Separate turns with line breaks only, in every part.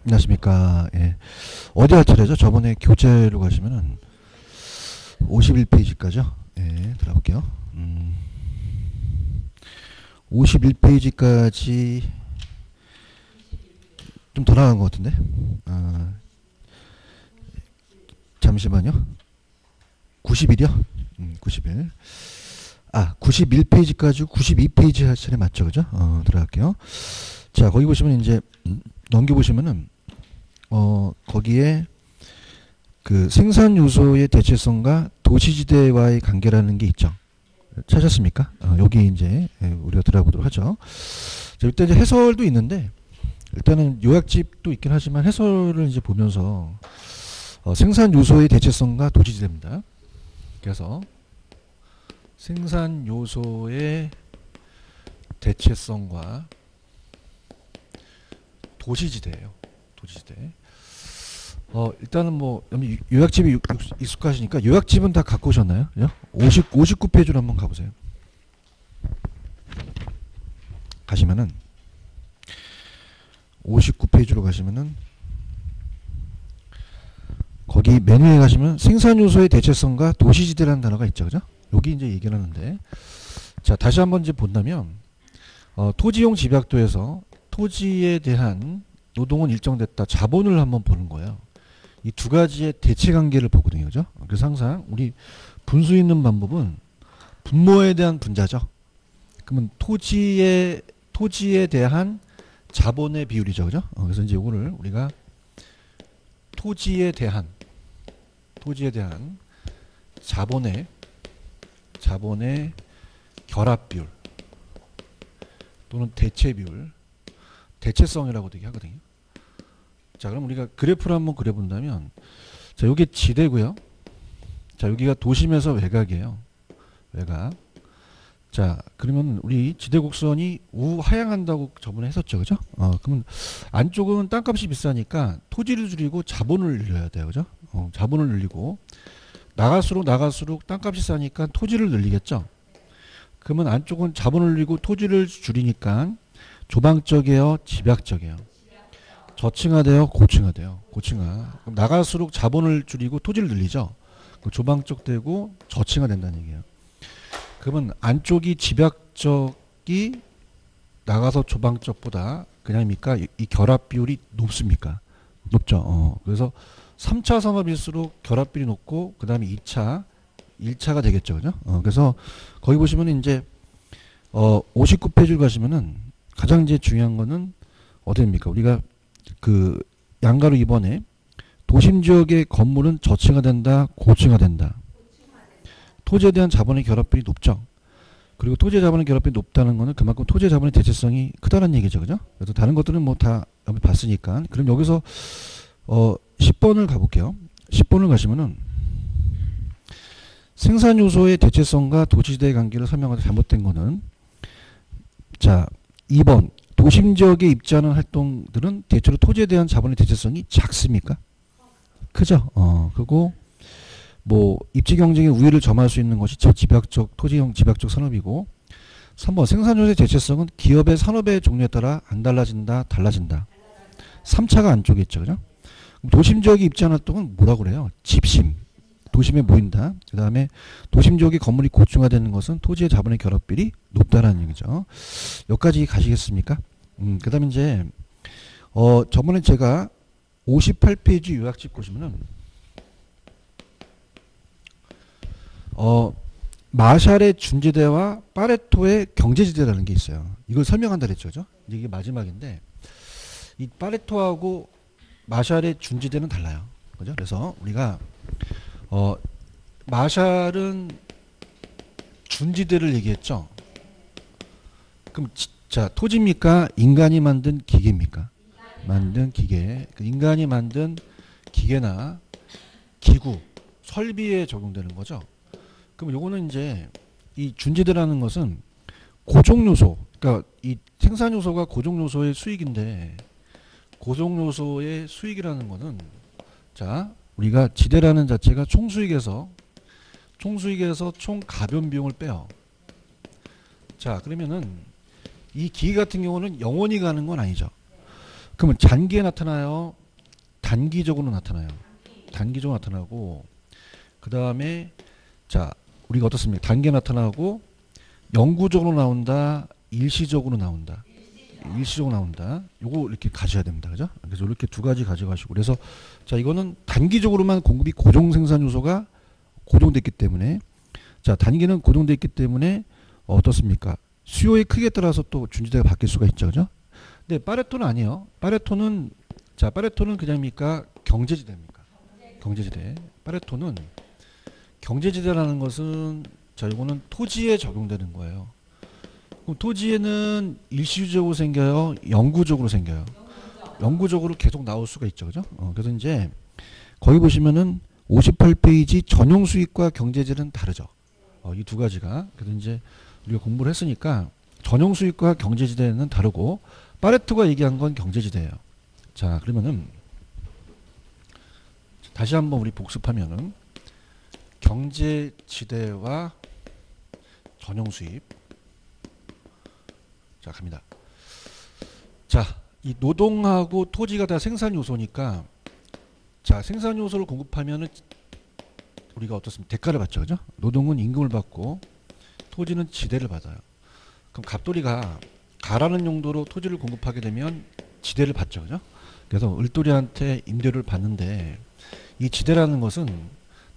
안녕하십니까. 예. 어디 할 차례죠? 저번에 교재로 가시면은 51페이지까지요. 예, 들어볼게요. 51페이지까지 좀 더 나간 것 같은데. 잠시만요. 90일이요? 90일. 91페이지까지 92페이지 할 차례 맞죠? 그죠? 들어갈게요. 자, 거기 보시면 이제 넘겨보시면은 거기에 그 생산 요소의 대체성과 도시지대와의 관계라는 게 있죠. 찾았습니까? 여기 이제 우리가 들어보도록 하죠. 자, 일단 이제 해설도 있는데 일단은 요약집도 있긴 하지만 해설을 이제 보면서 생산 요소의 대체성과 도시지대입니다. 그래서 생산 요소의 대체성과 도시지대예요. 도시지대. 일단은 뭐 요약집이 익숙하시니까 요약집은 다 갖고 오셨나요? 59페이지로 한번 가보세요. 가시면은 59페이지로 가시면은 거기 메뉴에 가시면 생산 요소의 대체성과 도시지대라는 단어가 있죠, 그죠? 여기 이제 얘기를 하는데, 자, 다시 한번 이제 본다면 토지용 집약도에서 토지에 대한 노동은 일정됐다. 자본을 한번 보는 거예요. 이 두 가지의 대체 관계를 보거든요. 그죠? 그래서 항상 우리 분수 있는 방법은 분모에 대한 분자죠. 그러면 토지에 대한 자본의 비율이죠. 그죠? 그래서 이제 오늘 우리가 토지에 대한 자본의 결합 비율 또는 대체 비율, 대체성이라고도 얘기하거든요. 자, 그럼 우리가 그래프를 한번 그려본다면, 자, 여기 지대고요. 자, 여기가 도심에서 외곽이에요. 외곽. 자, 그러면 우리 지대 곡선이 우하향한다고 저번에 했었죠, 그죠? 그러면 안쪽은 땅값이 비싸니까 토지를 줄이고 자본을 늘려야 돼요, 그죠? 자본을 늘리고 나갈수록 땅값이 싸니까 토지를 늘리겠죠. 그러면 안쪽은 자본을 늘리고 토지를 줄이니까 조방적이에요, 집약적이에요? 저층화돼요, 고층화돼요? 고층화. 그럼 나갈수록 자본을 줄이고 토지를 늘리죠. 조방적 되고 저층화 된다는 얘기예요. 그러면 안쪽이 집약적이 나가서 조방적보다 그냥입니까? 이 결합 비율이 높습니까? 높죠. 그래서 3차 산업일수록 결합 비율이 높고 그 다음에 2차, 1차가 되겠죠. 그죠? 그래서 거기 보시면 이제 59페이지를 가시면은 가장 이제 중요한 거는 어디입니까? 우리가 그 양가로 2번에 도심 지역의 건물은 저층화된다, 고층화된다. 토지에 대한 자본의 결합비율이 높죠. 그리고 토지의 자본의 결합비율이 높다는 것은 그만큼 토지의 자본의 대체성이 크다는 얘기죠. 그죠? 그래서 다른 것들은 뭐 다 봤으니까. 그럼 여기서 10번을 가볼게요. 10번을 가시면은 생산 요소의 대체성과 도시지대의 관계를 설명하다 잘못된 거는, 자, 2번 도심 지역에 입지하는 활동들은 대체로 토지에 대한 자본의 대체성이 작습니까? 크죠. 그리고 뭐 입지 경쟁의 우위를 점할 수 있는 것이 집약적 토지형 집약적 산업이고, 3번 생산요소의 대체성은 기업의 산업의 종류에 따라 안 달라진다, 달라진다. 3차가 안쪽에 있죠, 그죠? 도심 지역에 입지하는 활동은 뭐라고 그래요? 집심. 도심에 모인다. 그 다음에 도심 지역의 건물이 고층화되는 것은 토지의 자본의 결합비율이 높다라는 얘기죠. 여기까지 가시겠습니까? 그 다음에 이제 저번에 제가 58페이지 요약집 보시면은 마샬의 준지대와 파레토의 경제지대라는 게 있어요. 이걸 설명한다 그랬죠, 그죠? 이게 마지막인데 이 파레토하고 마샬의 준지대는 달라요, 그죠? 그래서 우리가 마샬은 준지대를 얘기했죠. 그럼 자, 토지입니까? 인간이 만든 기계입니까? 만든 기계. 인간이 만든 기계나 기구, 설비에 적용되는 거죠. 그럼 요거는 이제 이 준지대라는 것은 고정요소, 그러니까 이 생산요소가 고정요소의 수익인데, 고정요소의 수익이라는 거는, 자, 우리가 지대라는 자체가 총수익에서 총 가변 비용을 빼요. 자, 그러면은 이 기계 같은 경우는 영원히 가는 건 아니죠. 그러면 장기에 나타나요? 단기적으로 나타나요? 단기적으로 나타나고, 그 다음에, 자, 우리가 어떻습니까? 단기에 나타나고, 영구적으로 나온다, 일시적으로 나온다. 일시적으로 나온다. 요거 이렇게 가셔야 됩니다. 그죠? 그래서 이렇게 두 가지 가져가시고. 그래서, 자, 이거는 단기적으로만 공급이 고정 생산 요소가 고정됐기 때문에, 자, 단기는 고정되어 있기 때문에, 어떻습니까? 수요의 크기에 따라서 또 준지대가 바뀔 수가 있죠. 그죠? 근데 파레토는 아니에요. 파레토는, 자, 파레토는 그냥입니까? 경제지대입니까? 경제지대. 파레토는 경제지대라는 것은, 자, 이거는 토지에 적용되는 거예요. 그럼 토지에는 일시적으로 생겨요? 영구적으로 생겨요? 영구적으로 계속 나올 수가 있죠. 그죠? 그래서 이제, 거기 보시면은 58페이지 전용 수익과 경제지대는 다르죠. 이 두 가지가. 그래서 이제 우리가 공부를 했으니까 전용 수익과 경제지대는 다르고, 파레토가 얘기한 건 경제지대예요. 자, 그러면은 다시 한번 우리 복습하면은 경제지대와 전용 수입. 자, 갑니다. 자, 이 노동하고 토지가 다 생산 요소니까, 자, 생산 요소를 공급하면은 우리가 어떻습니까? 대가를 받죠. 그죠? 노동은 임금을 받고 토지는 지대를 받아요. 그럼 갑돌이가 가라는 용도로 토지를 공급하게 되면 지대를 받죠. 그죠? 그래서 을돌이한테 임대료를 받는데, 이 지대라는 것은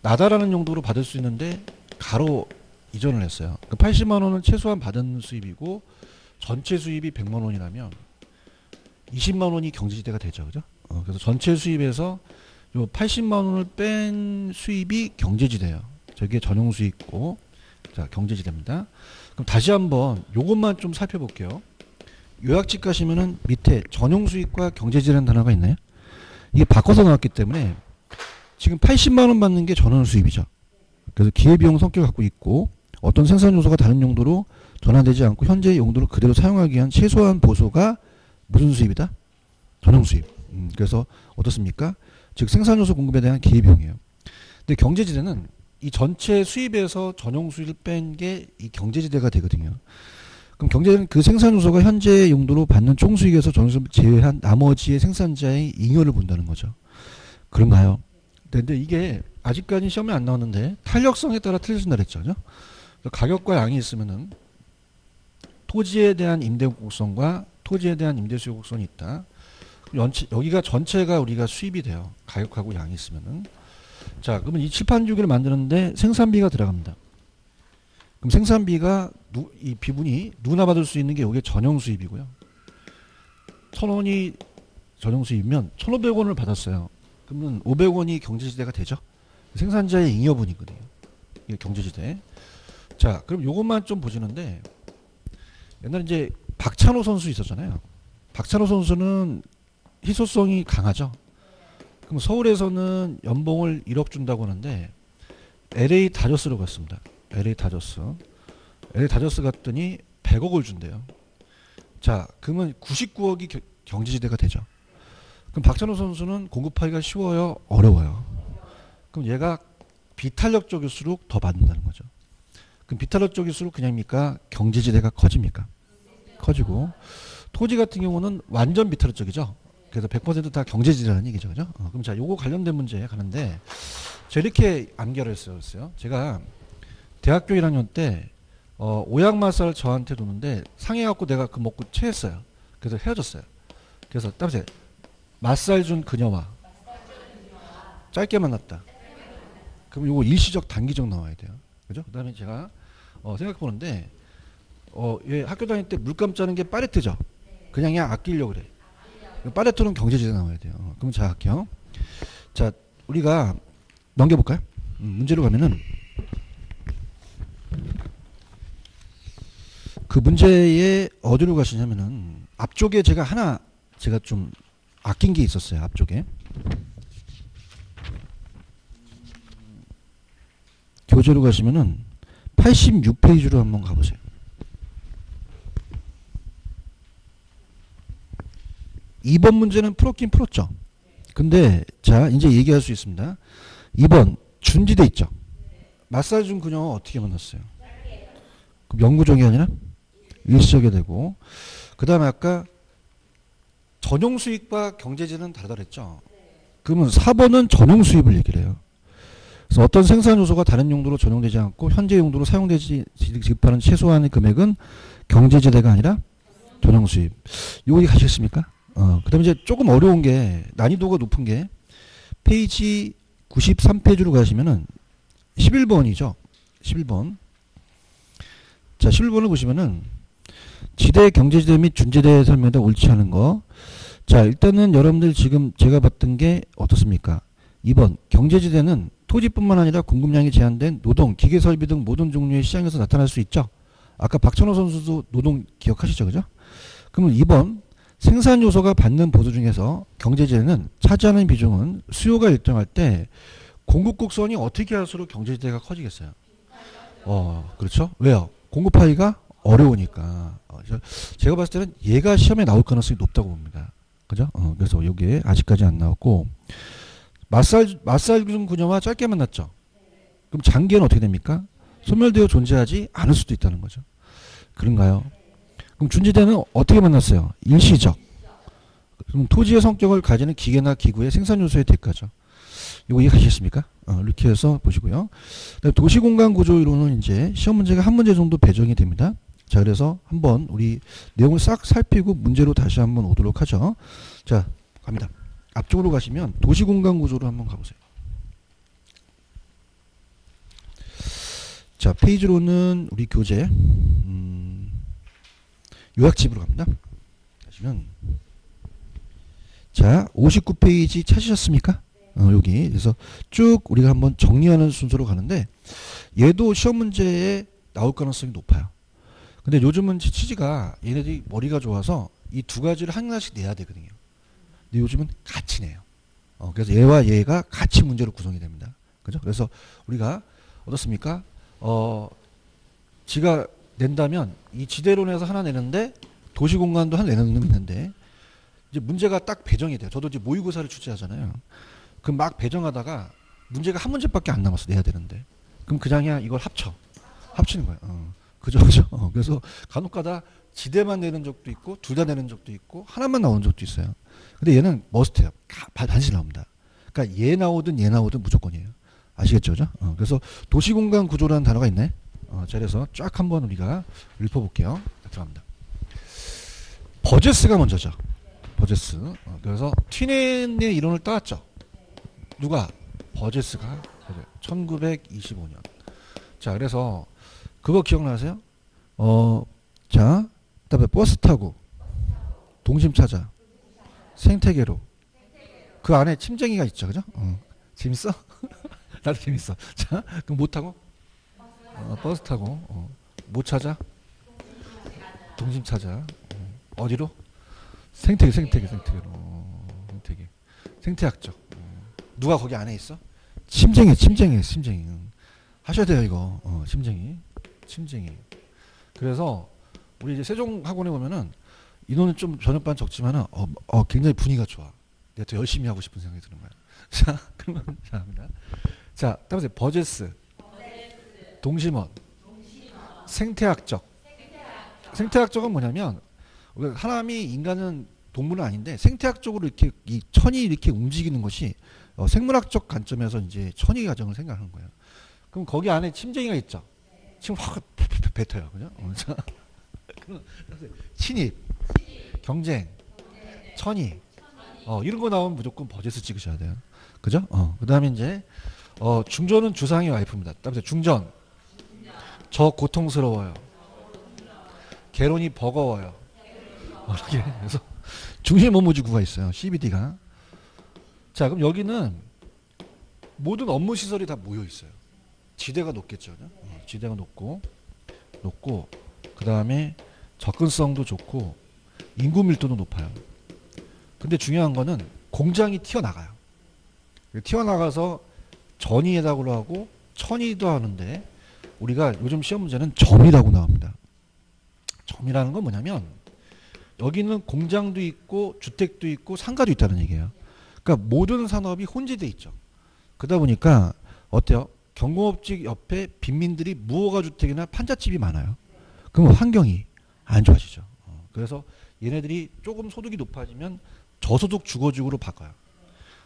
나다라는 용도로 받을 수 있는데 가로 이전을 했어요. 80만 원은 최소한 받은 수입이고, 전체 수입이 100만 원이라면 20만 원이 경제지대가 되죠. 그죠? 그래서 전체 수입에서 요 80만 원을 뺀 수입이 경제지대예요. 저게 전용 수익고, 자, 경제지대입니다. 그럼 다시 한번 요것만 좀 살펴볼게요. 요약집 가시면은 밑에 전용 수익과 경제지대라는 단어가 있나요? 이게 바꿔서 나왔기 때문에 지금 80만 원 받는 게 전원 수입이죠. 그래서 기회비용 성격을 갖고 있고, 어떤 생산 요소가 다른 용도로 전환되지 않고 현재 용도를 그대로 사용하기 위한 최소한 보수가 무슨 수입이다? 전용 수입. 그래서 어떻습니까? 즉 생산 요소 공급에 대한 기회비용이에요. 근데 경제지대는 이 전체 수입에서 전용 수입을 뺀 게 이 경제지대가 되거든요. 그럼 경제지대는 그 생산 요소가 현재 용도로 받는 총 수익에서 전용 수입을 제외한 나머지의 생산자의 잉여를 본다는 거죠. 그런가요? 근데 이게 아직까지 시험에 안 나왔는데 탄력성에 따라 틀려진다 그랬죠. 그죠? 가격과 양이 있으면은 토지에 대한 임대곡성과 토지에 대한 임대수요 곡선이 있다. 여기가 전체가 우리가 수입이 돼요. 가격하고 양이 있으면은. 자, 그러면 이 칠판주기를 만드는데 생산비가 들어갑니다. 그럼 생산비가 이 비분이 누구나 받을 수 있는 게 이게 전용 수입이고요. 1,000원이 전용 수입이면 1,500원을 받았어요. 그러면 500원이 경제지대가 되죠. 생산자의 잉여분이거든요. 이게 경제지대. 자, 그럼 요것만 좀 보시는데, 옛날에 이제 박찬호 선수 있었잖아요. 박찬호 선수는 희소성이 강하죠. 그럼 서울에서는 연봉을 1억 준다고 하는데 LA 다저스로 갔습니다. LA 다저스 갔더니 100억을 준대요. 자, 그러면 99억이 경제지대가 되죠. 그럼 박찬호 선수는 공급하기가 쉬워요? 어려워요? 그럼 얘가 비탄력적일수록 더 받는다는 거죠. 그럼 비탄력적일수록 그냥입니까? 경제지대가 커집니까? 커지고, 토지 같은 경우는 완전 비탄력적이죠. 그래서 100% 다 경제지대라는 얘기죠. 그죠? 그럼 자, 요거 관련된 문제에 가는데, 제가 이렇게 암기를 했어요. 제가 대학교 1학년 때, 오양마살 저한테 줬는데, 상해갖고 내가 그 먹고 체했어요. 그래서 헤어졌어요. 그래서 따라서 맛살 준 그녀와 짧게 만났다. 그럼 요거 일시적 단기적 나와야 돼요. 그죠? 그 다음에 제가, 생각해 보는데, 얘 학교 다닐 때 물감 짜는 게 파레트죠? 그냥 아끼려고 그래. 파레토는 경제지대 나와야 돼요. 그럼 자, 할게요. 자, 우리가 넘겨볼까요? 문제로 가면은 그 문제에 어디로 가시냐면은 앞쪽에 제가 좀 아낀 게 있었어요. 앞쪽에 교재로 가시면은 86페이지로 한번 가보세요. 이번 문제는 풀었긴 풀었죠. 근데 자, 이제 얘기할 수 있습니다. 2번 준지대 있죠. 마사지 준 그녀 어떻게 만났어요? 그럼 영구적이 아니라 일시적이 되고, 그 다음에 아까 전용 수입과 경제지대는 다르다 그랬죠. 그러면 4번은 전용 수입을 얘기를 해요. 그래서 어떤 생산 요소가 다른 용도로 전용되지 않고 현재 용도로 사용되지 지급하는 최소한의 금액은 경제지대가 아니라 전용 수입. 이거 가시겠습니까? 그다음에 이제 조금 어려운 게 난이도가 높은 게 페이지 93페이지로 가시면은 11번이죠. 11번. 자, 11번을 보시면은 지대, 경제지대 및 준지대 설명에다 옳지 않은 거. 자, 일단은 여러분들 지금 제가 봤던 게 어떻습니까? 2번. 경제지대는 토지뿐만 아니라 공급량이 제한된 노동, 기계설비 등 모든 종류의 시장에서 나타날 수 있죠. 아까 박찬호 선수도 노동 기억하시죠? 그죠? 그러면 2번. 생산 요소가 받는 보수 중에서 경제지대는 차지하는 비중은 수요가 일정할 때 공급 곡선이 어떻게 할수록 경제지대가 커지겠어요? 그렇죠? 왜요? 공급하기가 어려우니까. 제가 봤을 때는 얘가 시험에 나올 가능성이 높다고 봅니다. 그죠? 그래서 이게 아직까지 안 나왔고, 맞살 구조와 짧게 만났죠? 그럼 장기에는 어떻게 됩니까? 소멸되어 존재하지 않을 수도 있다는 거죠. 그런가요? 그럼 준지대는 어떻게 만났어요? 일시적. 그럼 토지의 성격을 가지는 기계나 기구의 생산 요소의 대가죠. 이거 이해하시겠습니까? 이렇게 해서 보시고요. 도시공간 구조 이론은 이제 시험 문제가 한 문제 정도 배정이 됩니다. 자, 그래서 한번 우리 내용을 싹 살피고 문제로 다시 한번 오도록 하죠. 자, 갑니다. 앞쪽으로 가시면 도시공간 구조로 한번 가보세요. 자, 페이지로는 우리 교재 요약집으로 갑니다. 가시면 자, 59페이지 찾으셨습니까? 여기. 그래서 쭉 우리가 한번 정리하는 순서로 가는데 얘도 시험 문제에 나올 가능성이 높아요. 근데 요즘은 취지가 얘네들이 머리가 좋아서 이 두 가지를 하나씩 내야 되거든요. 근데 요즘은 같이 내요. 그래서 얘와 얘가 같이 문제로 구성이 됩니다. 그죠? 그래서 우리가 어떻습니까? 지가 낸다면 이 지대론에서 하나 내는데 도시공간도 하나 내는 놈이 있는데 이제 문제가 딱 배정이 돼요. 저도 이제 모의고사를 출제하잖아요. 그럼 막 배정하다가 문제가 한 문제밖에 안 남았어. 내야 되는데. 그럼 그냥이야 이걸 합치는 거야. 그죠? 그래서 간혹가다 지대만 내는 적도 있고 둘 다 내는 적도 있고 하나만 나오는 적도 있어요. 근데 얘는 머스트예요. 반드시 나옵니다. 그러니까 얘 나오든 무조건이에요. 아시겠죠? 그죠? 그래서 도시공간 구조라는 단어가 있네. 자, 그래서 쫙 한번 우리가 읊어볼게요. 들어갑니다. 버제스가 먼저죠. 버제스. 그래서 튀넨의 이론을 따왔죠. 누가? 버제스가 1925년. 자, 그래서 그거 기억나세요? 자, 그다음에 버스 타고 동심 찾아 생태계로 그 안에 침쟁이가 있죠, 그죠? 재밌어? 나도 재밌어. 자, 그럼 못 타고 버스 타고 못 찾아 동심 찾아 어디로? 생태계로 생태학적. 누가 거기 안에 있어? 침쟁이. 하셔야 돼요, 이거. 침쟁이. 그래서 우리 이제 세종학원에 보면은 인원은 좀 전역반 적지만은 굉장히 분위기가 좋아. 내가 더 열심히 하고 싶은 생각이 드는 거야. 자, 그러면 자, 합니다. 자, 다음에 버제스, 동심원, 생태학적. 생태학적은 뭐냐면 사람이 인간은 동물은 아닌데 생태학적으로 이렇게 이 천이 이렇게 움직이는 것이 생물학적 관점에서 이제 천의 과정을 생각하는 거예요. 그럼 거기 안에 침쟁이가 있죠. 지금 확 뱉어요, 그죠? 친입, 경쟁, 천의, 이런 거 나오면 무조건 버제스 찍으셔야 돼요, 그죠? 그다음에 이제 중전은 주상의 와이프입니다. 다음에 중전, 저 고통스러워요. 개론이 버거워요. 이렇게 그래서 중심 업무지구가 있어요. CBD가. 자, 그럼 여기는 모든 업무 시설이 다 모여 있어요. 지대가 높겠죠. 지대가 높고 그 다음에 접근성도 좋고 인구 밀도도 높아요. 근데 중요한 거는 공장이 튀어나가요. 튀어나가서 전이라고 하고 천이도 하는데 우리가 요즘 시험 문제는 점이라고 나옵니다. 점이라는 건 뭐냐면 여기는 공장도 있고 주택도 있고 상가도 있다는 얘기예요. 그러니까 모든 산업이 혼재돼 있죠. 그러다 보니까 어때요? 경공업직 옆에 빈민들이 무허가 주택이나 판잣집이 많아요. 그럼 환경이 안 좋아지죠. 그래서 얘네들이 조금 소득이 높아지면 저소득 주거지구로 바꿔요.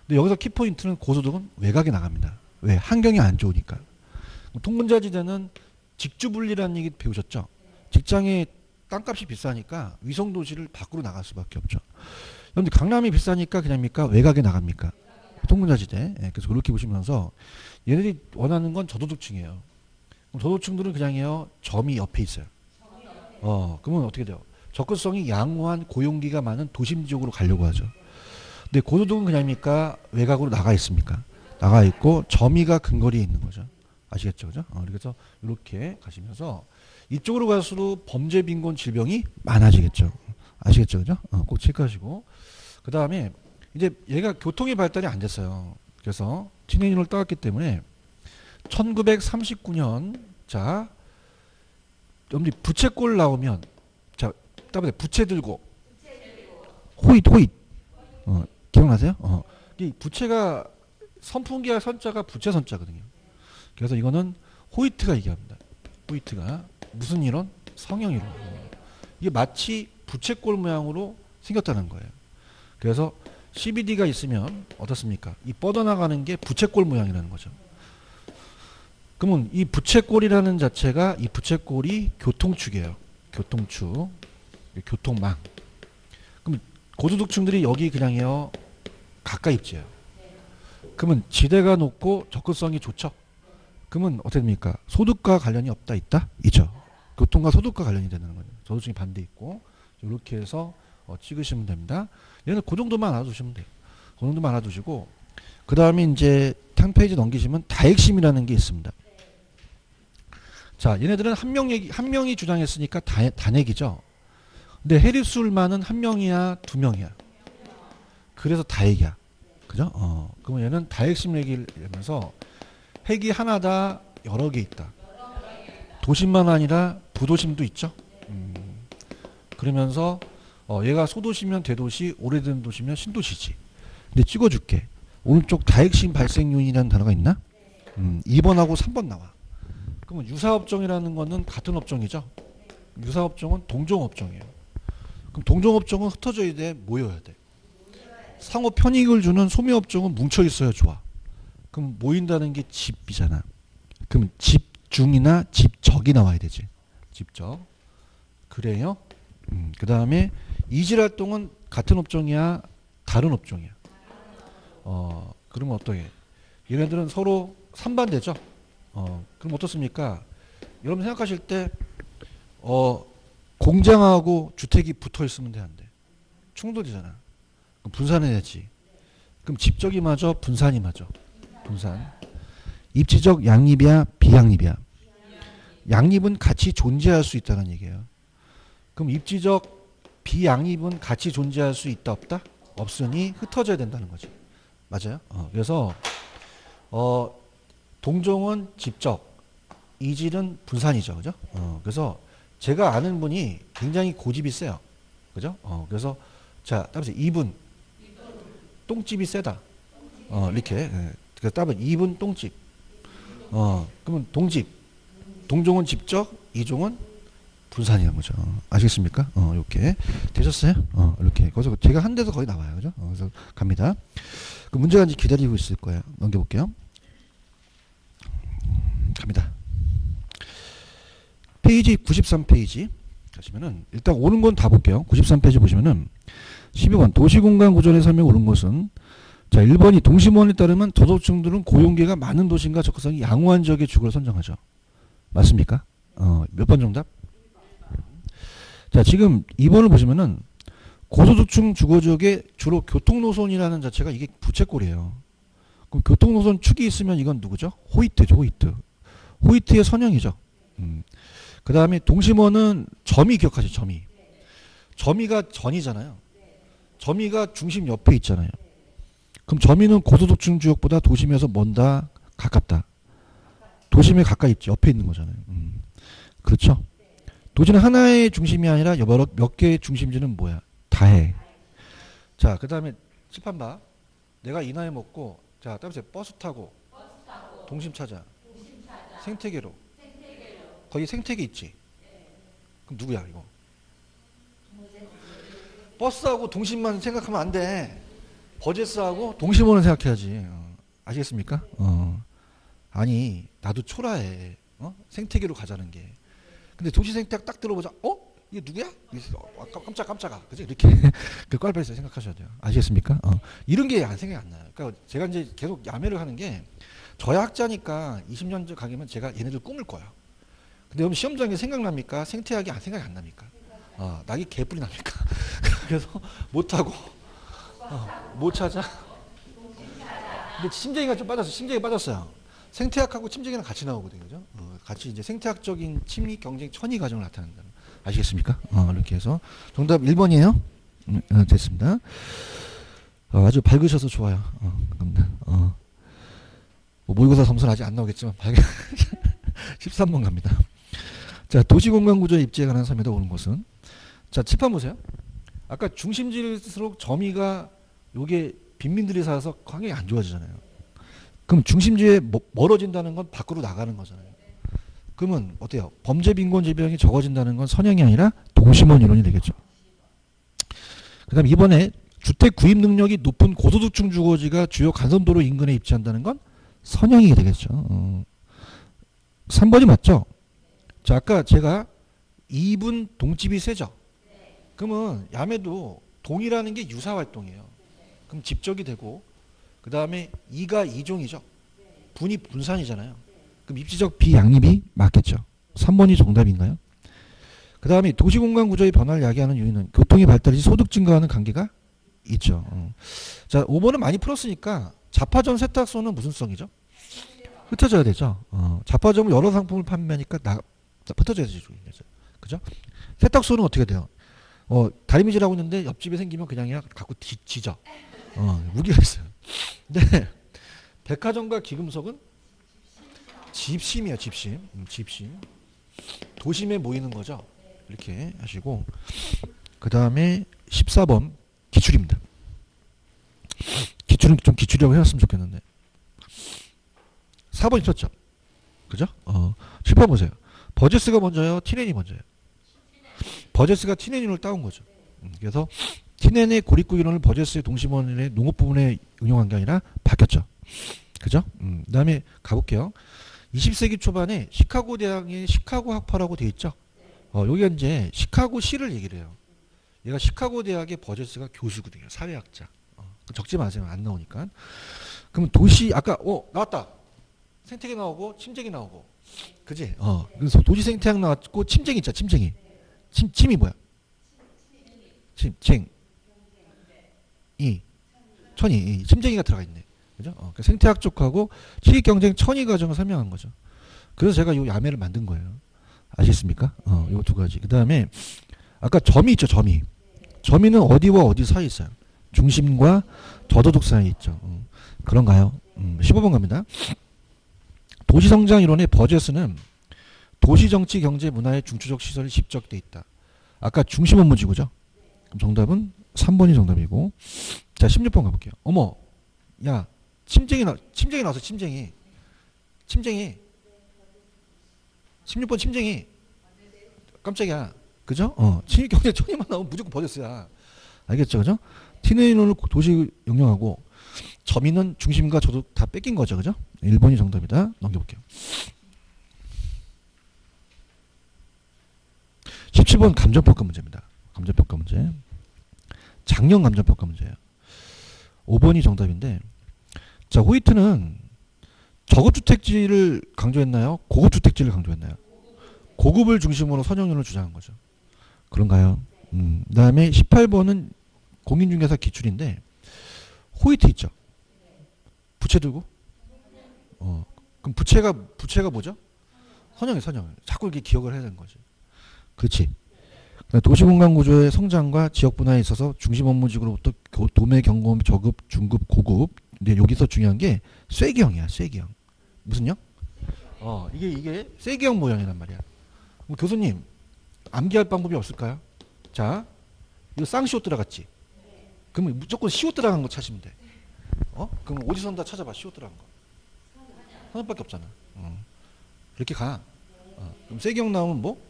근데 여기서 키포인트는 고소득은 외곽에 나갑니다. 왜? 환경이 안 좋으니까. 통근자지대는 직주분리라는 얘기 배우셨죠? 직장에 땅값이 비싸니까 위성도시를 밖으로 나갈 수밖에 없죠. 그런데 강남이 비싸니까 그냥입니까? 외곽에 나갑니까? 통근자지대. 예, 그래서 그렇게 보시면서 얘네들이 원하는 건 저소득층이에요. 그럼 저소득층들은 그냥요 점이 옆에 있어요. 그러면 어떻게 돼요? 접근성이 양호한 고용기가 많은 도심 지역으로 가려고 하죠. 근데 고소득은 그냥입니까? 외곽으로 나가 있습니까? 나가 있고 점이가 근거리에 있는 거죠. 아시겠죠? 그죠? 그래서 이렇게 가시면서 이쪽으로 갈수록 범죄 빈곤 질병이 많아지겠죠. 아시겠죠? 그죠? 꼭 체크하시고. 그 다음에 이제 얘가 교통의 발달이 안 됐어요. 그래서 티네이저를 따왔기 때문에 1939년 자 여러분들 부채꼴 나오면 자 따보세요. 부채 들고 호잇 기억나세요? 이 부채가 선풍기와 선자가 부채 선자거든요. 그래서 이거는 호이트가 얘기합니다. 호이트가 무슨 이론? 성형 이론. 이게 마치 부채꼴 모양으로 생겼다는 거예요. 그래서 CBD가 있으면 어떻습니까? 이 뻗어나가는 게 부채꼴 모양이라는 거죠. 그러면 이 부채꼴이라는 자체가 이 부채꼴이 교통축이에요. 교통축, 교통망. 그럼 고소득층들이 여기 그냥요 가까이 입지예요. 그러면 지대가 높고 접근성이 좋죠. 그러면 어떻게 됩니까? 소득과 관련이 없다 있다? 있죠. 교통과 소득과 관련이 되는 거죠. 저소득층이 반대 있고 이렇게 해서 찍으시면 됩니다. 얘는 그 정도만 알아두시면 돼요. 그 정도만 알아두시고 그 다음에 이제 한 페이지 넘기시면 다핵심이라는 게 있습니다. 자, 얘네들은 한 명이 주장했으니까 단핵이죠. 근데 해리술만은 한 명이야, 두 명이야. 그래서 다핵이야. 그죠? 그러면 얘는 다핵심 얘기를 하면서 핵이 하나다, 여러 개 있다. 도심만 아니라 부도심도 있죠. 그러면서 얘가 소도시면 대도시, 오래된 도시면 신도시지. 근데 찍어줄게. 오른쪽 다핵심 발생 요인이라는 단어가 있나? 2번하고 3번 나와. 그러면 유사업종이라는 거는 같은 업종이죠. 유사업종은 동종업종이에요. 그럼 동종업종은 흩어져야 돼, 모여야 돼. 상호 편익을 주는 소매업종은 뭉쳐 있어야 좋아. 그럼 모인다는 게 집이잖아. 그럼 집중이나 집적이 나와야 되지. 집적. 그래요? 그 다음에 이질활동은 같은 업종이야, 다른 업종이야. 그러면 어떠해? 얘네들은 서로 상반되죠. 그럼 어떻습니까? 여러분 생각하실 때 공장하고 주택이 붙어 있으면 돼, 안 돼? 충돌이잖아. 그럼 분산해야지. 그럼 집적이 맞아, 분산이 맞아. 분산. 입지적 양립이야, 비양립이야? 양립은 같이 존재할 수 있다는 얘기예요. 그럼 입지적 비양립은 같이 존재할 수 있다, 없다? 없으니 흩어져야 된다는 거지. 맞아요? 그래서 동종은 집적, 이질은 분산이죠. 그죠? 그래서 제가 아는 분이 굉장히 고집이 세요. 그죠? 그래서 자, 따보세요. 2분 똥집이 세다. 이렇게. 그래서 따보세요. 2분 똥집. 그러면 동집. 동종은 집적, 이종은 분산이라는 거죠. 아시겠습니까? 이렇게 되셨어요? 이렇게. 거기서 제가 한 데서 거의 나와요. 그죠? 그래서 갑니다. 그 문제가 이제 기다리고 있을 거예요. 넘겨볼게요. 갑니다. 페이지 93페이지 가시면은 일단 오는 건 다 볼게요. 93페이지 보시면은 12번 도시공간 구조의 설명 옳은 것은 자 1번이 동심원에 따르면 저소득층들은 고용계가 많은 도심과 접근성이 양호한 지역의 주거를 선정하죠. 맞습니까? 몇 번 정답? 자 지금 2번을 보시면은 고소득층 주거지역에 주로 교통노선이라는 자체가 이게 부채꼴이에요. 그럼 교통노선 축이 있으면 이건 누구죠? 호이트죠. 호이트의 선형이죠. 그 다음에 동심원은 점이 기억하죠. 점이가 전이잖아요. 점이가 중심 옆에 있잖아요. 그럼 점이는 고소득층 지역보다 도심에서 먼다, 가깝다. 도심에 가까이 있지. 옆에 있는 거잖아요. 그렇죠. 도시는 하나의 중심이 아니라 몇 개의 중심지는 뭐야? 다해. 자, 그 다음에 칠판 봐. 내가 이 나이 먹고 자, 따라서 버스 타고 동심 찾아. 생태계로. 거기 생태계 있지. 그럼 누구야 이거? 버스하고 동심만 생각하면 안 돼. 버제스하고 동심원을 생각해야지. 아시겠습니까? 아니 나도 초라해. 생태계로 가자는 게. 근데 도시생태학 딱 들어보자. 이게 누구야? 깜짝아. 그지? 이렇게 그 꼴배에서 생각하셔야 돼요. 아시겠습니까? 이런 게 안 생각이 안 나요. 그러니까 제가 이제 계속 야매를 하는 게 저야 학자니까 20년 전 가기면 제가 얘네들 꿈을 꿔요. 근데 여러분 시험장에 생각납니까? 생태학이 생각이 안 납니까? 낙이 개뿔이 납니까? 그래서 못하고 못 찾아. 근데 심쟁이가 좀 빠졌어요. 심쟁이 빠졌어요. 생태학하고 침쟁이랑 같이 나오거든요. 그죠? 같이 이제 생태학적인 침리 경쟁 천위 과정을 나타낸다. 아시겠습니까? 이렇게 해서 정답 1번이에요. 됐습니다. 아주 밝으셔서 좋아요. 감사합니다. 뭐 모의고사 점수는 아직 안 나오겠지만 13번 갑니다. 자, 도시공간구조의 입지에 관한 설명에 오는 것은 자, 칠판 보세요. 아까 중심지일수록 점이가 요게 빈민들이 살아서 환경이 안 좋아지잖아요. 그럼 중심지에 멀어진다는 건 밖으로 나가는 거잖아요. 그러면 어때요? 범죄 빈곤 지병이 적어진다는 건 선형이 아니라 동심원 이론이 되겠죠. 그 다음에 이번에 주택 구입 능력이 높은 고소득층 주거지가 주요 간선도로 인근에 입지한다는 건 선형이 되겠죠. 3번이 맞죠? 자, 아까 제가 2분 동집이 세죠? 그러면 야매도 동이라는 게 유사활동이에요. 그럼 집적이 되고 그 다음에 2가 이종이죠. 분이 분산이잖아요. 그럼 입지적 비양립이 맞겠죠. 3번이 정답인가요? 그 다음에 도시공간 구조의 변화를 야기하는 요인은 교통의 발달이 소득 증가하는 관계가 있죠. 자, 5번은 많이 풀었으니까 자파점 세탁소는 무슨 성이죠? 흩어져야 되죠. 자파점은 여러 상품을 판매하니까 흩어져야 되죠. 그죠? 세탁소는 어떻게 돼요? 다리미질하고 있는데 옆집에 생기면 그냥 갖고 지져. 무기가 있어요. 근데 백화점과 기금속은 집심이에요. 집심. 집심. 도심에 모이는 거죠. 이렇게 하시고 그 다음에 14번 기출입니다. 기출은 좀 기출이라고 해놨으면 좋겠는데 4번 있었죠. 그죠? 10번 보세요. 버제스가 먼저요? 티넨이 먼저요? 버제스가 티넨을 따온 거죠. 그래서 티넨의 고립구 이론을 버제스의 동심원의 농업 부분에 응용한 게 아니라 바뀌었죠. 그죠? 그 다음에 가볼게요. 20세기 초반에 시카고 대학의 시카고 학파라고 되어 있죠. 여기가 이제 시카고 시를 얘기를 해요. 얘가 시카고 대학의 버제스가 교수거든요. 사회학자. 적지 마세요. 안 나오니까. 그럼 도시 아까 나왔다. 생태계 나오고 침쟁이 나오고. 그지? 그래서 도시 생태학 나왔고 침쟁이 있죠. 침쟁이. 침이 뭐야? 침쟁이. 침쟁이가 들어가 있네. 그죠? 그러니까 생태학 쪽하고 시익 경쟁 천위 과정을 설명한 거죠. 그래서 제가 이 야매를 만든 거예요. 아시겠습니까? 요 두 가지. 그 다음에 아까 점이 있죠. 점이는 어디와 어디 사이에 있어요? 중심과 저도둑 사이에 있죠. 그런가요? 15번 갑니다. 도시성장 이론의 버제스는 도시정치 경제 문화의 중추적 시설이 집적돼 있다. 아까 중심 업무지구죠. 그럼 정답은 3번이 정답이고. 자, 16번 가볼게요. 어머, 야, 침쟁이 나왔어. 침쟁이. 16번 침쟁이. 깜짝이야. 그죠? 경제 천위만 나오면 무조건 버제스야. 알겠죠? 그죠? 티네이론을 도시 영역하고 점이는 중심과 저도 다 뺏긴 거죠. 그죠? 1번이 정답이다. 넘겨볼게요. 17번 감정평가 문제입니다. 감정평가 문제. 작년 감정평가 문제예요. 5번이 정답인데 자, 호이트는 저급주택지를 강조했나요? 고급주택지를 강조했나요? 고급을 중심으로 선형론을 주장한 거죠. 그런가요? 그 다음에 18번은 공인중개사 기출인데 호이트 있죠? 부채 들고? 그럼 부채가 뭐죠? 선형. 자꾸 이렇게 기억을 해야 되는 거지. 그렇지. 도시공간 구조의 성장과 지역 분화에 있어서 중심 업무직으로부터 도매, 경공, 저급, 중급, 고급. 근데 여기서 중요한 게 쇠기형이야. 쇠기형. 무슨요? 이게 쇠기형 모형이란 말이야. 그럼 교수님 암기할 방법이 없을까요? 자, 이거 쌍시옷 들어갔지? 그러면 무조건 시옷 들어간 거 찾으면 돼. 그럼 어디선다 찾아봐. 시옷 들어간 거. 선형밖에 없잖아. 이렇게 가. 그럼 쇠기형 나오면 뭐?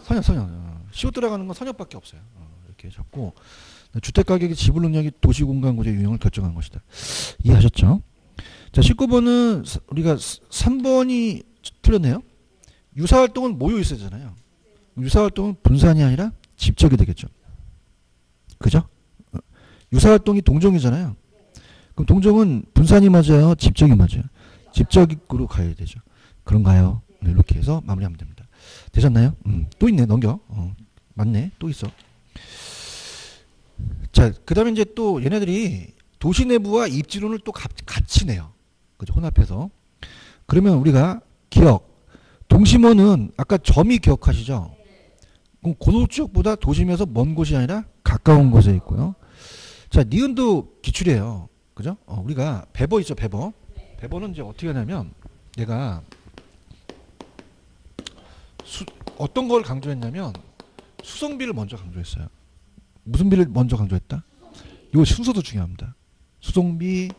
선형. 시옷 들어가는 건 선형밖에 없어요. 이렇게 잡고 주택 가격의 지불 능력이 도시 공간 구조의 유형을 결정한 것이다. 이해하셨죠? 자, 19번은 우리가 3번이 틀렸네요. 유사활동은 모여 있어야 되잖아요. 유사활동은 분산이 아니라 집적이 되겠죠. 그죠? 유사활동이 동종이잖아요. 그럼 동종은 분산이 맞아요? 집적이 맞아요? 집적으로 가야 되죠. 그런가요? 네, 이렇게 해서 마무리하면 됩니다. 되셨나요? 또 있네. 넘겨. 맞네. 또 있어. 자, 그 다음에 이제 또 얘네들이 도시 내부와 입지론을 또 같이 내요. 그죠? 혼합해서. 그러면 우리가 기억. 동심원은 아까 점이 기억하시죠? 그럼 고도 지역보다 도심에서 먼 곳이 아니라 가까운 곳에 있고요. 자, 니은도 기출이에요. 그죠? 우리가 배버 있죠, 배버. 배버는 이제 어떻게 하냐면 내가 어떤 걸 강조했냐면 수성비를 먼저 강조했어요. 무슨 비를 먼저 강조했다? 이거 순서도 중요합니다. 수송비,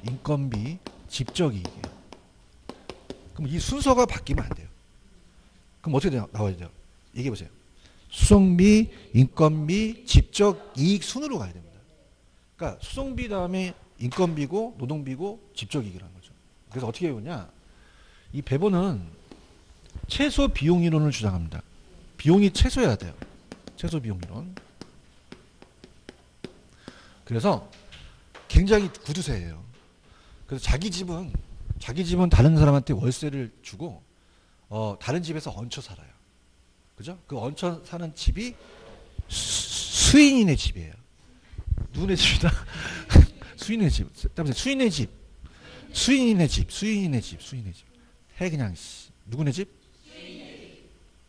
인건비, 집적이익이에요. 그럼 이 순서가 바뀌면 안 돼요. 그럼 어떻게 나와야 돼요? 얘기해 보세요. 수송비, 인건비, 집적이익 순으로 가야 됩니다. 그러니까 수송비 다음에 인건비고 노동비고 집적이익이라는 거죠. 그래서 어떻게 해보냐? 이 배번은 최소 비용 이론을 주장합니다. 비용이 최소여야 돼요. 최소 비용 이론. 그래서 굉장히 구두쇠예요. 그래서 자기 집은 다른 사람한테 월세를 주고 다른 집에서 얹혀 살아요. 그죠? 그 얹혀 사는 집이 수인인의 집이에요. 누구네 집이다? 수인의 집. 수인의 집. 수인인의 집. 수인인의 집. 수인의 집. 해 그냥 누구네 집?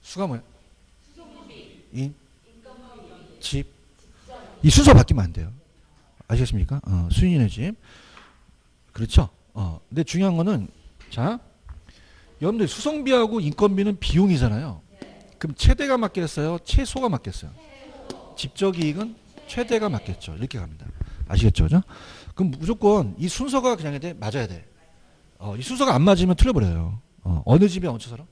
수가 뭐야? 인 집. 이 순서 바뀌면 안 돼요. 아시겠습니까? 수인인의 집. 그렇죠? 근데 중요한 거는 자, 여러분들 수성비하고 인건비는 비용이잖아요. 그럼 최대가 맞겠어요? 최소가 맞겠어요? 집적이익은 최대가 맞겠죠. 이렇게 갑니다. 아시겠죠? 그죠? 그럼 무조건 이 순서가 그냥 맞아야 돼. 이 순서가 안 맞으면 틀려버려요. 어느 집에 얹혀 살아?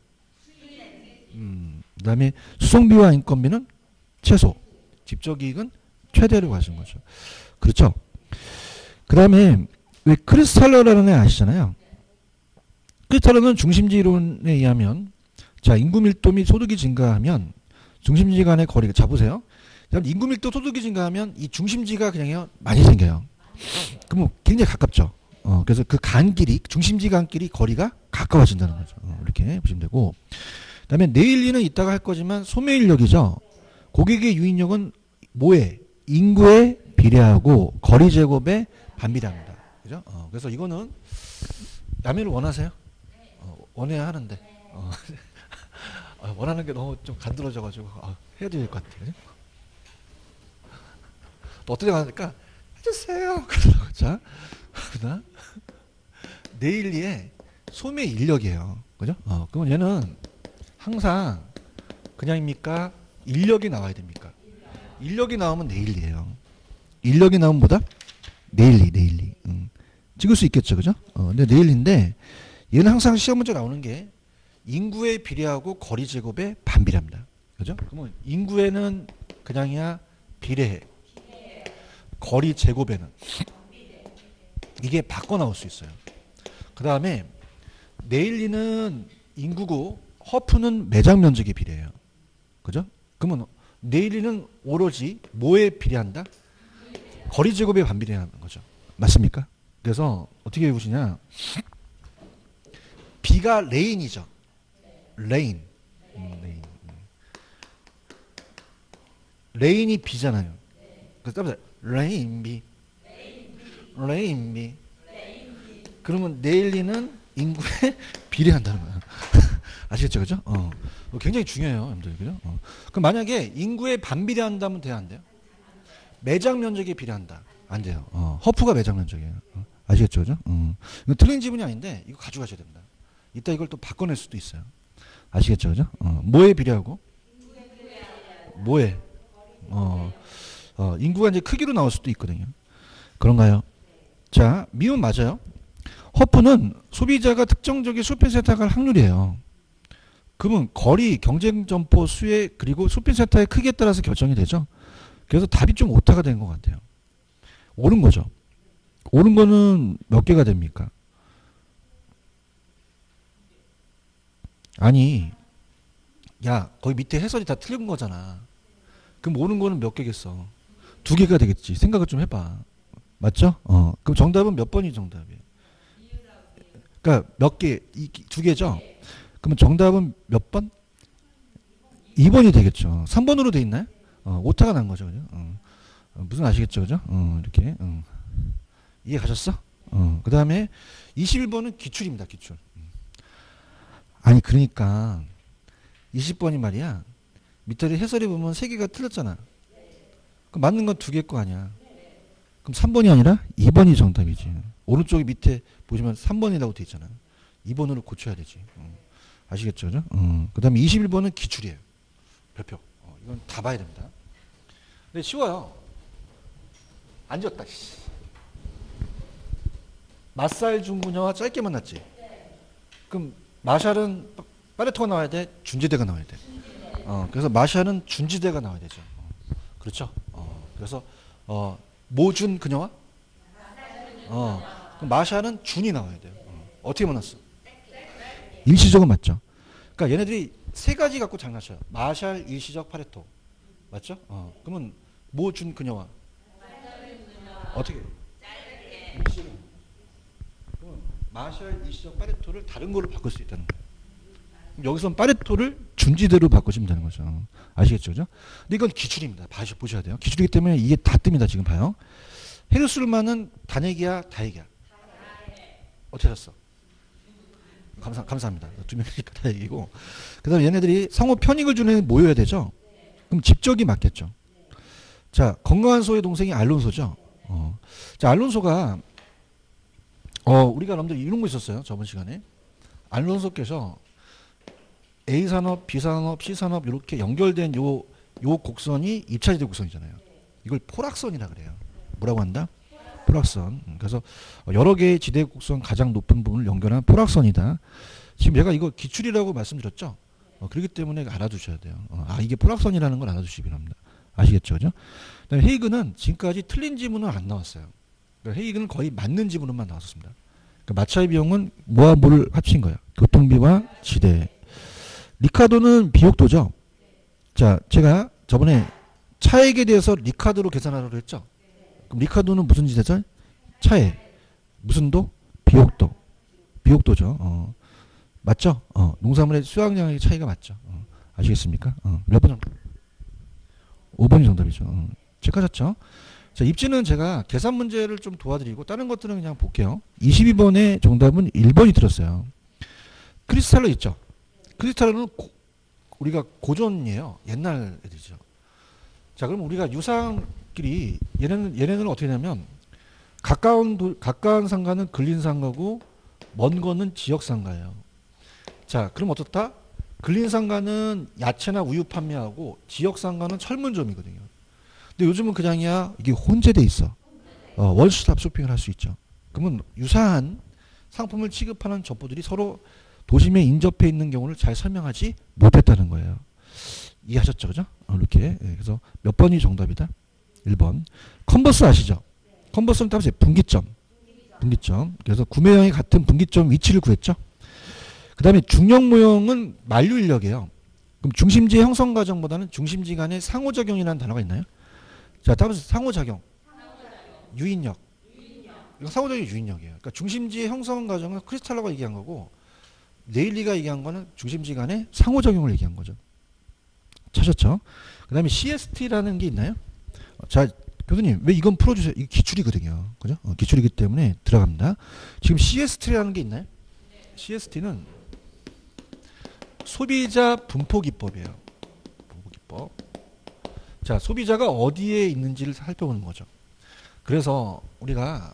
그 다음에 수송비와 인건비는 최소, 집적이익은 최대로 가시는 거죠. 그렇죠? 그 다음에 왜 크리스탈러라는 애 아시잖아요. 크리스탈러는 중심지 이론에 의하면 자, 인구 밀도 및 소득이 증가하면 중심지 간의 거리가 자 보세요. 인구 밀도 소득이 증가하면 이 중심지가 그냥 많이 생겨요. 그럼 굉장히 가깝죠. 그래서 그 간길이 중심지 간길이 거리가 가까워진다는 거죠. 이렇게 보시면 되고. 그다음에 내일리는 이따가 할 거지만 소매 인력이죠. 고객의 유인력은 뭐에? 인구에 비례하고 거리 제곱에 반비례합니다. 그죠? 그래서 이거는 야매를 원하세요? 원해야 하는데. 원하는 게 너무 좀 간드러져가지고 해야 될 것 같아요. 그죠? 또 어떻게 하니까 해주세요. 자, 그다음 내일리의 소매 인력이에요. 그죠? 그럼 얘는 항상 그냥입니까? 인력이 나와야 됩니까? 인력이 나오면 내일리예요. 인력이 나오면 뭐다? 내일리. 찍을 수 있겠죠, 그죠? 근데 내일리인데 얘는 항상 시험 문제 나오는 게 인구에 비례하고 거리 제곱에 반비례합니다. 그죠? 그러면 인구에는 그냥이야 비례해. 거리 제곱에는 이게 바꿔 나올 수 있어요. 그 다음에 내일리는 인구고 허프는 매장 면적에 비례해요. 그죠? 그러면 내일리는 오로지 뭐에 비례한다? 거리 제곱에 반비례하는 거죠. 맞습니까? 그래서 어떻게 보시냐? B가 레인이죠. 레인. 레인이 B잖아요. 그래서 레인 B. 레인 B. 그러면 내일리는 인구에 비례한다는 거예요. 아시겠죠? 그죠? 굉장히 중요해요. 여러분들. 그죠? 그럼 만약에 인구에 반비례한다면 돼요? 안 돼요? 매장 면적에 비례한다. 안 돼요. 허프가 매장 면적이에요. 아시겠죠? 그죠? 이거 틀린 지문이 아닌데 이거 가져가셔야 됩니다. 이따 이걸 또 바꿔낼 수도 있어요. 아시겠죠? 그죠? 뭐에 비례하고? 뭐에? 인구가 이제 크기로 나올 수도 있거든요. 그런가요? 자, 미음 맞아요. 허프는 소비자가 특정 지역에 쇼핑센터에 갈 확률이에요. 그러면 거리, 경쟁점포 수에 그리고 쇼핑센터의 크기에 따라서 결정이 되죠. 그래서 답이 좀 오타가 된 것 같아요. 옳은 거죠. 옳은 거는 몇 개가 됩니까? 아니, 야, 거기 밑에 해설이 다 틀린 거잖아. 그럼 옳은 거는 몇 개겠어? 두 개가 되겠지. 생각을 좀 해봐. 맞죠? 그럼 정답은 몇 번이 정답이에요? 그러니까 몇 개, 두 개죠? 그러면 정답은 몇 번? 2번이 되겠죠. 3번으로 돼 있나요? 오타가 난 거죠. 그죠? 무슨 아시겠죠? 그죠? 이렇게. 이해 가셨어? 그 다음에 21번은 기출입니다. 기출. 아니, 그러니까 20번이 말이야. 밑에 해설에 보면 3개가 틀렸잖아. 그럼 맞는 건 2개일 거 아니야. 그럼 3번이 아니라 2번이 정답이지. 오른쪽에 밑에 보시면 3번이라고 돼 있잖아. 2번으로 고쳐야 되지. 아시겠죠? 그죠? 그 다음에 21번은 기출이에요. 별표. 이건 다 봐야 됩니다. 근데 쉬워요. 앉았다. 마살 중분녀와 짧게 만났지. 그럼 마샬은 파레토가 나와야 돼? 준지대가 나와야 돼? 그래서 마샬은 준지대가 나와야 되죠. 그렇죠? 그래서 모준 그녀와? 그럼 마샬은 준이 나와야 돼요. 어떻게 만났어? 일시적은 맞죠. 그러니까 얘네들이 세 가지 갖고 장난쳐요. 마샬, 일시적, 파레토. 맞죠? 그러면 모준 그녀와? 어떻게? 일시적. 그러면 마샬, 일시적, 파레토를 다른 걸로 바꿀 수 있다는 거예요. 여기서는 파레토를 준지대로 바꾸시면 되는 거죠. 아시겠죠? 그죠? 근데 이건 기출입니다. 보셔야 돼요. 기출이기 때문에 이게 다 뜹니다. 지금 봐요. 헤르술만은 단액이야, 다액이야? 어떻게 하셨어? 감사합니다. 2명이니까 다액이고. 그 다음에 얘네들이 상호 편익을 주는 애는 모여야 되죠? 그럼 직적이 맞겠죠? 자, 건강한 소의 동생이 알론소죠? 자, 알론소가, 우리가 여러분들 이런 거 있었어요. 저번 시간에. 알론소께서 A산업, B산업, C산업 이렇게 연결된 요 곡선이 입차지대 곡선이잖아요. 이걸 포락선이라 그래요. 뭐라고 한다? 포락선. 그래서 여러 개의 지대 곡선 가장 높은 부분을 연결한 포락선이다. 지금 제가 이거 기출이라고 말씀드렸죠? 그렇기 때문에 알아두셔야 돼요. 이게 포락선이라는 걸 알아두시기 바랍니다. 아시겠죠? 그죠? 그다음에 헤이그는 지금까지 틀린 지문은 안 나왔어요. 그러니까 헤이그는 거의 맞는 지문만 나왔습니다. 그러니까 마차의 비용은 뭐와 뭐를 합친 거예요? 교통비와 지대. 리카도는 비옥도죠. 자, 제가 저번에 차액에 대해서 리카도로 계산하라고 했죠. 그럼 리카도는 무슨 지대죠? 차액. 무슨 도? 비옥도. 비옥도죠. 맞죠? 농산물의 수확량의 차이가 맞죠. 아시겠습니까? 몇 번 정도? 5번이 정답이죠. 체크하셨죠? 자, 입지는 제가 계산 문제를 좀 도와드리고 다른 것들은 그냥 볼게요. 22번의 정답은 1번이 들었어요. 크리스탈로 있죠. 크리스탈은 우리가 고전이에요. 옛날 애들이죠. 자, 그럼 우리가 유사한끼리 얘네는 어떻게 되냐면 가까운 상가는 근린 상가고 먼 거는 지역 상가예요. 자, 그럼 어떻다? 근린 상가는 야채나 우유 판매하고 지역 상가는 철문점이거든요. 근데 요즘은 그냥이야 이게 혼재돼 있어. 원스톱 쇼핑을 할 수 있죠. 그러면 유사한 상품을 취급하는 점포들이 서로 도심에 인접해 있는 경우를 잘 설명하지 못했다는 거예요. 이해하셨죠? 그죠? 이렇게. 그래서 몇 번이 정답이다? 1번. 컨버스 아시죠? 컨버스는 따라서 분기점. 분기점. 그래서 구매형이 같은 분기점 위치를 구했죠? 그 다음에 중력 모형은 만류 인력이에요. 그럼 중심지의 형성 과정보다는 중심지 간의 상호작용이라는 단어가 있나요? 자, 따라서 상호작용. 유인력. 이거 상호작용 유인력이에요. 그러니까 중심지의 형성 과정은 크리스탈로가 얘기한 거고 네일리가 얘기한 거는 중심지 간의 상호작용을 얘기한 거죠. 찾았죠? 그 다음에 CST라는 게 있나요? 자, 교수님, 왜 이건 풀어주세요? 이게 기출이거든요. 그죠? 기출이기 때문에 들어갑니다. 지금 CST라는 게 있나요? CST는 소비자 분포기법이에요. 분포기법. 자, 소비자가 어디에 있는지를 살펴보는 거죠. 그래서 우리가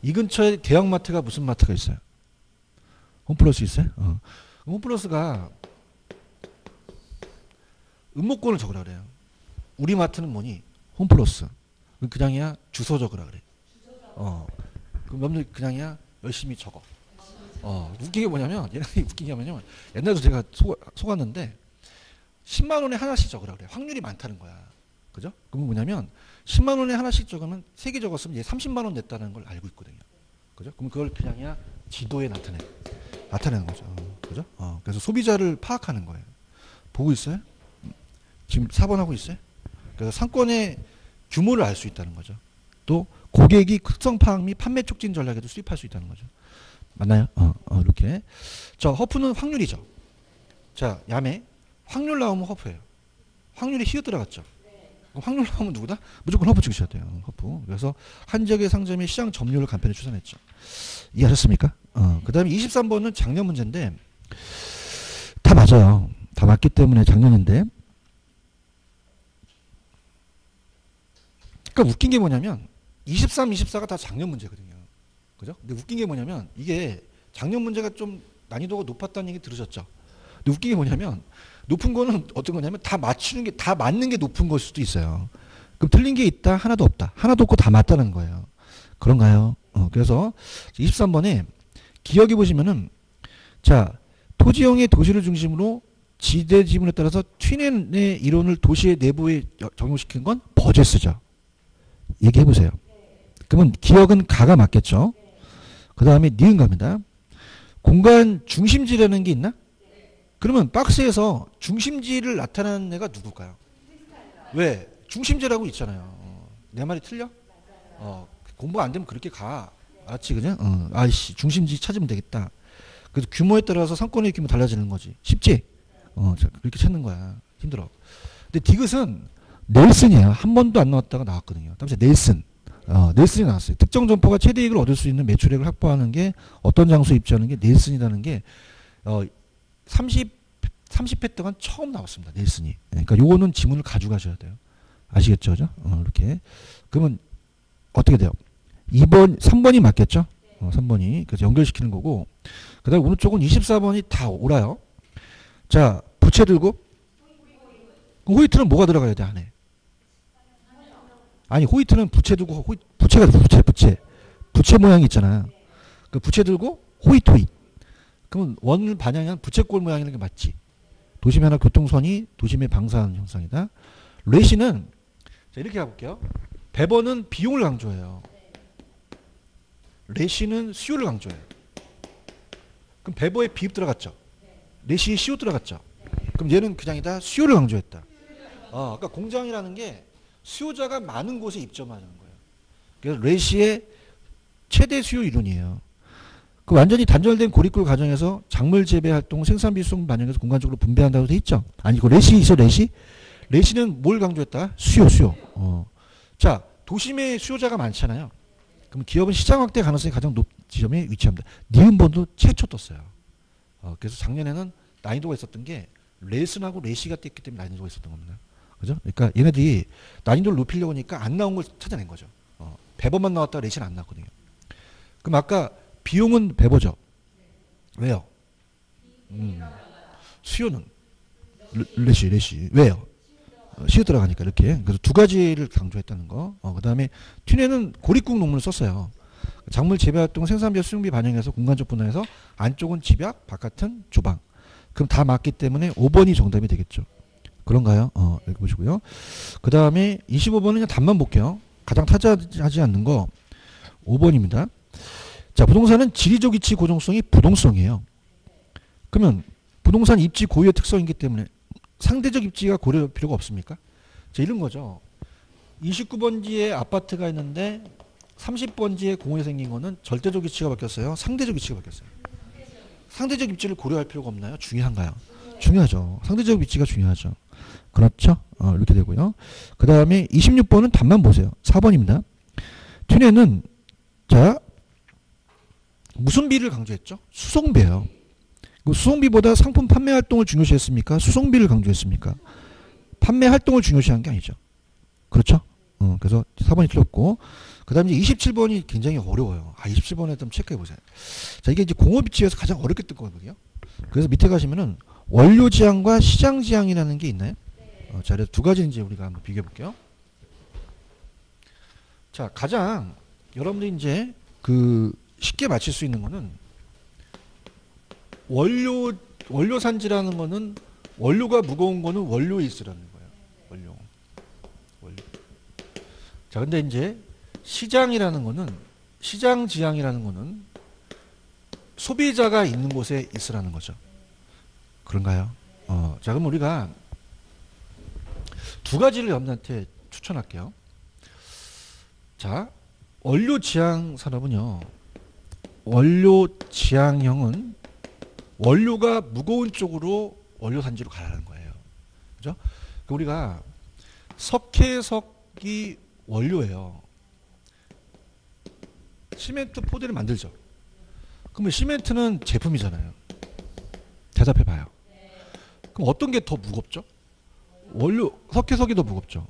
이 근처에 대형마트가 무슨 마트가 있어요? 홈플러스 있어요? 홈플러스가 음모권을 적으라 그래요. 우리 마트는 뭐니? 홈플러스. 그냥이야 주소 적으라 그래. 그럼 여러분들 그냥이야 열심히 적어. 웃긴 게 뭐냐면 얘네들이 웃긴 게 뭐냐면 옛날에도 제가 속았는데 10만 원에 하나씩 적으라 그래. 확률이 많다는 거야. 그죠? 그럼 뭐냐면 10만 원에 하나씩 적으면 3개 적었으면 얘 30만 원 냈다는 걸 알고 있거든요. 그죠? 그럼 그걸 그냥이야 지도에 나타내는 거죠. 그죠? 그래서 소비자를 파악하는 거예요. 보고 있어요? 지금 4번 하고 있어요? 그래서 상권의 규모를 알 수 있다는 거죠. 또 고객이 특성 파악 및 판매 촉진 전략에도 수립할 수 있다는 거죠. 맞나요? 이렇게. 자, 허프는 확률이죠. 자, 야매. 확률 나오면 허프예요. 확률이 히읗 들어갔죠. 그럼 확률 나오면 누구다? 무조건 허프 찍으셔야 돼요. 허프. 그래서 한 지역의 상점의 시장 점유율 간편에 추산했죠. 이해하셨습니까? 그 다음에 23번은 작년 문제인데 다 맞아요. 다 맞기 때문에 작년인데 그러니까 웃긴 게 뭐냐면 23, 24가 다 작년 문제거든요. 그죠? 근데 웃긴 게 뭐냐면 이게 작년 문제가 좀 난이도가 높았다는 얘기 들으셨죠? 근데 웃긴 게 뭐냐면 높은 거는 어떤 거냐면 다 맞추는 게 다 맞는 게 높은 걸 수도 있어요. 그럼 틀린 게 있다, 하나도 없다. 하나도 없고 다 맞다는 거예요. 그런가요? 그래서 23번에 기억해 보시면은 자, 토지형의 도시를 중심으로 지대 지문에 따라서 튀넨의 이론을 도시의 내부에 적용시킨 건 버제스죠. 얘기해 보세요. 그러면 기억은 가가 맞겠죠. 그 다음에 니은 갑니다. 공간 중심지라는 게 있나? 그러면 박스에서 중심지를 나타내는 애가 누굴까요? 왜? 중심지라고 있잖아요. 내 말이 틀려? 공부 안 되면 그렇게 가. 알았지, 그냥? 아이씨, 중심지 찾으면 되겠다. 그래서 규모에 따라서 상권의 규모 달라지는 거지. 쉽지? 그렇게 찾는 거야. 힘들어. 근데 디귿은 넬슨이에요. 한 번도 안 나왔다가 나왔거든요. 다음에 넬슨. 넬슨이 나왔어요. 특정 점포가 최대 이익을 얻을 수 있는 매출액을 확보하는 게 어떤 장소에 입지하는 게 넬슨이라는 게 30회 동안 처음 나왔습니다. 넬슨이. 그러니까 요거는 지문을 가져가셔야 돼요. 아시겠죠? 그죠? 이렇게. 그러면 어떻게 돼요? 2번, 3번이 맞겠죠? 3번이. 그래서 연결시키는 거고. 그 다음에 오른쪽은 24번이 다 오라요. 자, 부채 들고. 호이트는 뭐가 들어가야 돼, 안에? 아니, 호이트는 부채 들고, 부채가 부채 모양이 있잖아. 그 부채 들고, 호이트. 그러면 원 반향은 부채꼴 모양이라는 게 맞지. 도심의 하나 교통선이 도심에 방사하는 형상이다. 레시는, 자, 이렇게 가볼게요. 배번은 비용을 강조해요. 레시는 수요를 강조해요. 그럼 배버에 비읍 들어갔죠. 레시에 시오 들어갔죠. 그럼 얘는 그냥이다 수요를 강조했다. 그러니까 공장이라는 게 수요자가 많은 곳에 입점하는 거예요. 그래서 레시의 최대 수요 이론이에요. 그 완전히 단절된 고립굴 과정에서 작물 재배 활동, 생산비 수송 반영해서 공간적으로 분배한다고 돼 있죠. 아니, 그 레시 있어, 레시? 레시는 뭘 강조했다? 수요. 자, 도심에 수요자가 많잖아요. 그럼 기업은 시장 확대 가능성이 가장 높은 지점에 위치합니다. 니은번도 최초 떴어요. 그래서 작년에는 난이도가 있었던 게 레슨하고 레시가 떴기 때문에 난이도가 있었던 겁니다. 그죠? 그러니까 얘네들이 난이도를 높이려고 하니까 안 나온 걸 찾아낸 거죠. 배버만 나왔다가 레시는 안 나왔거든요. 그럼 아까 비용은 배버죠. 왜요? 수요는 레시. 왜요? 시에 들어가니까 이렇게. 그래서 두 가지를 강조했다는 거. 그 다음에 튀네는 고립국 논문을 썼어요. 작물 재배활동 생산비 수용비 반영해서 공간적 분할해서 안쪽은 집약, 바깥은 주방. 그럼 다 맞기 때문에 5번이 정답이 되겠죠. 그런가요? 이렇게 보시고요. 그 다음에 25번은 그냥 답만 볼게요. 가장 타자하지 않는 거 5번입니다. 자, 부동산은 지리적 위치 고정성이 부동성이에요. 그러면 부동산 입지 고유의 특성이기 때문에 상대적 입지가 고려할 필요가 없습니까? 자, 이런 거죠. 29번지에 아파트가 있는데 30번지에 공원이 생긴 거는 절대적 위치가 바뀌었어요? 상대적 위치가 바뀌었어요? 상대적 입지를 고려할 필요가 없나요? 중요한가요? 중요하죠. 상대적 위치가 중요하죠. 그렇죠? 이렇게 되고요. 그 다음에 26번은 답만 보세요. 4번입니다. 튀네는 자, 무슨 비를 강조했죠? 수송비예요. 수송비보다 상품 판매 활동을 중요시했습니까? 수송비를 강조했습니까? 판매 활동을 중요시한 게 아니죠. 그렇죠? 그래서 4번이 틀렸고, 그 다음에 27번이 굉장히 어려워요. 27번에 좀 체크해 보세요. 자, 이게 이제 공업입지에서 가장 어렵게 뜬 거거든요. 그래서 밑에 가시면은 원료 지향과 시장 지향이라는 게 있나요? 자, 그래서 두 가지 이제 우리가 한번 비교해 볼게요. 자, 가장 여러분들이 이제 그 쉽게 맞힐 수 있는 거는 원료 산지라는 거는 원료가 무거운 거는 원료에 있으라는 거예요. 원료. 자, 근데 이제 시장이라는 거는, 시장 지향이라는 거는 소비자가 있는 곳에 있으라는 거죠. 그런가요? 자, 그럼 우리가 두 가지를 여러분한테 추천할게요. 자, 원료 지향 산업은요, 원료 지향형은 원료가 무거운 쪽으로 원료 산지로 가라는 거예요. 그죠? 우리가 석회석이 원료예요. 시멘트 포대를 만들죠. 그러면 시멘트는 제품이잖아요. 대답해 봐요. 그럼 어떤 게 더 무겁죠? 원료, 석회석이 더 무겁죠.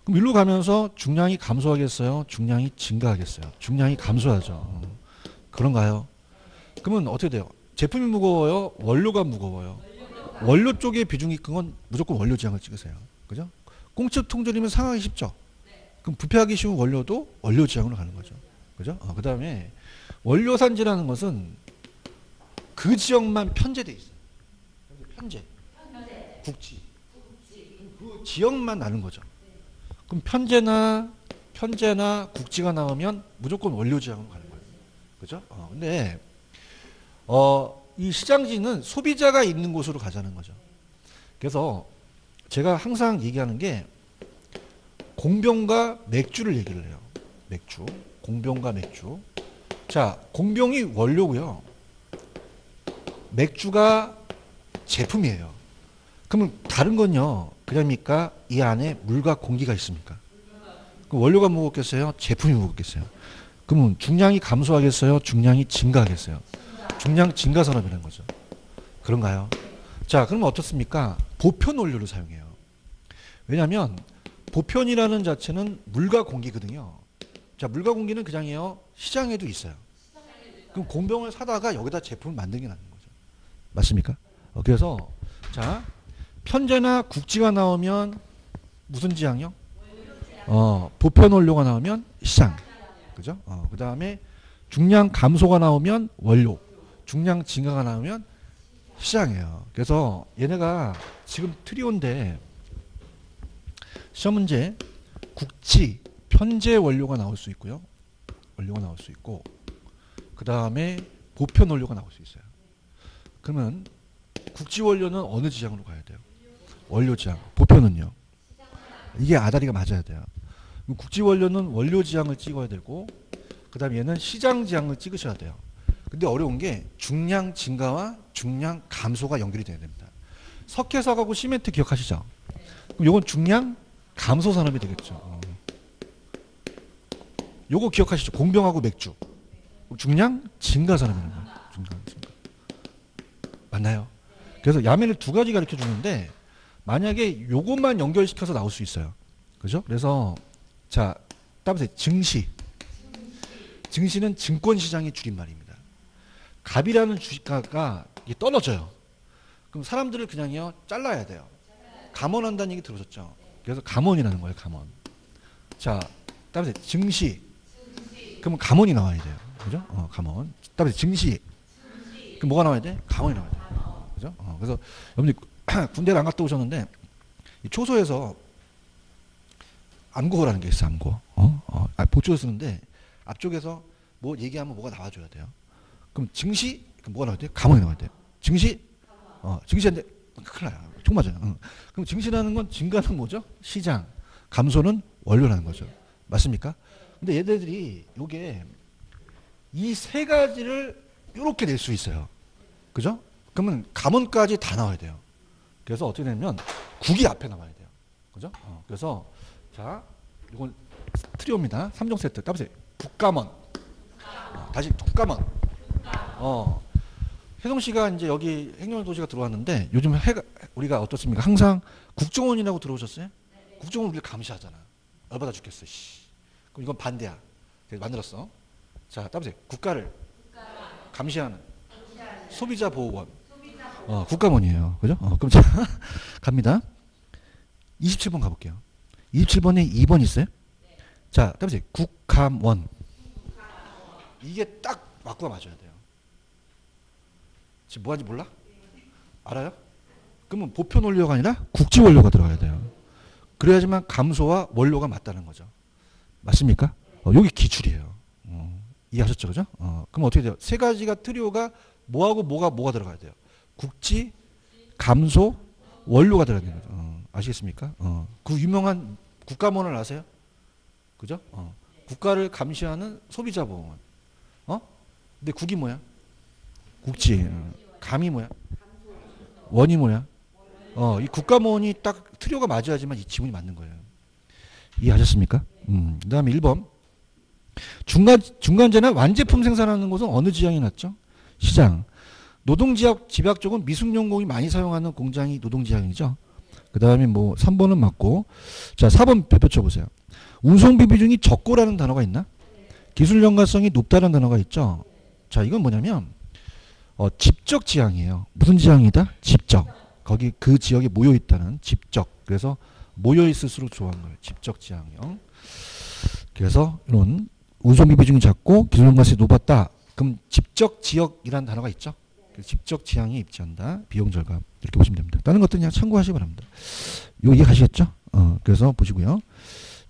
그럼 일로 가면서 중량이 감소하겠어요? 중량이 증가하겠어요? 중량이 감소하죠. 그런가요? 그러면 어떻게 돼요? 제품이 무거워요? 원료가 무거워요? 원료 쪽에 비중이 큰 건 무조건 원료 지향을 찍으세요. 그죠? 꽁치통조림은 상하기 쉽죠? 그럼 부패하기 쉬운 원료도 원료 지향으로 가는 거죠. 그죠? 그 다음에 원료 산지라는 것은 그 지역만 편제돼 있어요. 편제. 국지. 그 지역만 나는 거죠. 그럼 편제나 국지가 나오면 무조건 원료 지향으로 가는 거예요. 그죠? 근데 이 시장지는 소비자가 있는 곳으로 가자는 거죠. 그래서 제가 항상 얘기하는 게 공병과 맥주를 얘기를 해요. 맥주. 공병과 맥주. 자, 공병이 원료고요. 맥주가 제품이에요. 그러면 다른 건요. 그러니까 이 안에 물과 공기가 있습니까? 그럼 원료가 무겁겠어요? 제품이 무겁겠어요? 그러면 중량이 감소하겠어요? 중량이 증가하겠어요? 중량 증가 산업이라는 거죠. 그런가요? 자, 그러면 어떻습니까? 보편 원료를 사용해요. 왜냐하면 보편이라는 자체는 물과 공기거든요. 자, 물과 공기는 그냥이에요. 시장에도 있어요. 그럼 공병을 사다가 여기다 제품을 만드는 게 나는 거죠. 맞습니까? 그래서 자, 편제나 국지가 나오면 무슨 지향이요? 보편 원료가 나오면 시장. 그죠? 그 다음에 중량 감소가 나오면 원료. 중량 증가가 나오면 시장이에요. 그래서 얘네가 지금 트리오인데 시험 문제 국지, 편제 원료가 나올 수 있고요. 원료가 나올 수 있고 그 다음에 보편 원료가 나올 수 있어요. 그러면 국지 원료는 어느 지향으로 가야 돼요? 원료 지향. 보편은요? 이게 아다리가 맞아야 돼요. 국지 원료는 원료 지향을 찍어야 되고 그 다음에 얘는 시장 지향을 찍으셔야 돼요. 근데 어려운 게 중량 증가와 중량 감소가 연결이 돼야 됩니다. 석회석하고 시멘트 기억하시죠? 그럼 요건 중량 감소 산업이 되겠죠. 요거 기억하시죠? 공병하고 맥주. 중량 증가 산업이라는 거예요. 증가. 맞나요? 그래서 야매를 두 가지 가르쳐 주는데 만약에 요것만 연결시켜서 나올 수 있어요. 그죠? 그래서 자, 따보세요. 증시. 증시는 증권시장의 줄임말입니다. 갑이라는 주식가가 떨어져요. 그럼 사람들을 그냥요 잘라야 돼요. 감원한다는 얘기 들으셨죠? 그래서 감원이라는 거예요. 감원. 자, 따보세요. 증시. 그러면 감원이 나와야 돼요. 그죠? 감원. 따보세요. 증시. 그럼 뭐가 나와야 돼? 감원이 나와야 돼요. 그죠? 그래서 여러분들 군대를 안 갔다 오셨는데 이 초소에서 암구호라는 게 있어. 암구호. 보초를 쓰는데 앞쪽에서 뭐 얘기하면 뭐가 나와줘야 돼요. 그럼 증시 그럼 뭐가 나와야 돼요? 감원이 나와야 돼요. 증시 증시인데 큰일 나요. 총 맞아요. 그럼 증시라는 건 증가는 뭐죠? 시장. 감소는 원료라는 거죠. 맞습니까? 근데 얘네들이 요게 이 세 가지를 이렇게 낼 수 있어요. 그죠? 그러면 감원까지 다 나와야 돼요. 그래서 어떻게 되냐면 국이 앞에 나와야 돼요. 그죠? 그래서 자, 이건 트리오입니다. 3종 세트. 따보세요. 국감원. 다시 국감원. 혜성 씨가 이제 여기 행정도시가 들어왔는데 요즘 우리가 어떻습니까? 항상 국정원이라고 들어오셨어요? 네. 국정원 우리를 감시하잖아. 열받아 죽겠어. 씨. 그럼 이건 반대야. 그래서 만들었어. 자, 따보세요. 국가를 감시하는 소비자보호원. 국감원이에요. 그죠? 그럼 자, 갑니다. 27번 가볼게요. 27번에 2번 있어요? 네. 자, 따보세요. 국감원. 이게 딱 맞고가 맞아야 돼요. 지금 뭐 하는지 몰라? 알아요? 그러면 보편 원료가 아니라 국지 원료가 들어가야 돼요. 그래야지만 감소와 원료가 맞다는 거죠. 맞습니까? 여기 기출이에요. 이해하셨죠? 그죠? 그럼 어떻게 돼요? 세 가지가 트리오가 뭐하고 뭐가 들어가야 돼요? 국지, 감소, 원료가 들어가야 되는 거죠. 아시겠습니까? 그 유명한 국가보험을 아세요? 그죠? 국가를 감시하는 소비자 보험은. 근데 국이 뭐야? 국지. 감이 뭐야? 원이 뭐야? 이 국가보험이 딱 트리오가 맞아야지만 이 지문이 맞는 거예요. 이해하셨습니까? 그 다음에 1번. 중간재나 완제품 생산하는 곳은 어느 지향이 낫죠? 시장. 노동지역 집약 쪽은 미숙용공이 많이 사용하는 공장이 노동지향이죠. 그 다음에 뭐 3번은 맞고. 자, 4번 펼쳐보세요. 운송비 비중이 적고라는 단어가 있나? 기술 연관성이 높다는 단어가 있죠. 자, 이건 뭐냐면 집적 지향이에요. 무슨 지향이다? 집적. 거기 그 지역에 모여 있다는 집적. 그래서 모여 있을수록 좋아하는 거예요. 집적 지향형. 그래서 이런 운송비 비중이 작고 기술 연관성이 높았다. 그럼 집적 지역이라는 단어가 있죠. 집적 지향이 입지한다. 비용 절감. 이렇게 보시면 됩니다. 다른 것들은 그냥 참고하시기 바랍니다. 이거 이해가시겠죠? 그래서 보시고요.